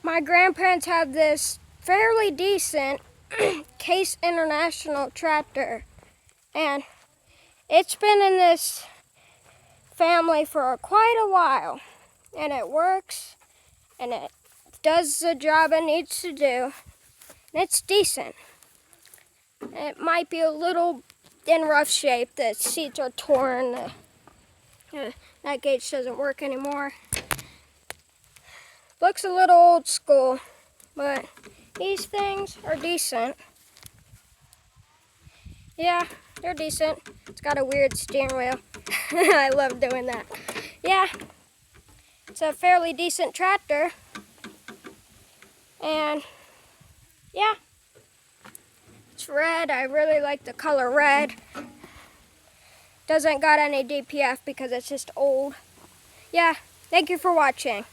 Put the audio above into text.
my grandparents have this fairly decent Case International tractor, and it's been in this family for quite a while, and it works and it does the job it needs to do, and it's decent. It might be a little in rough shape. The seats are torn. That gauge doesn't work anymore. Looks a little old school, but these things are decent. Yeah, they're decent. It's got a weird steering wheel. I love doing that. Yeah, it's a fairly decent tractor. And yeah, it's red. I really like the color red. Doesn't got any DPF because it's just old. Yeah, thank you for watching.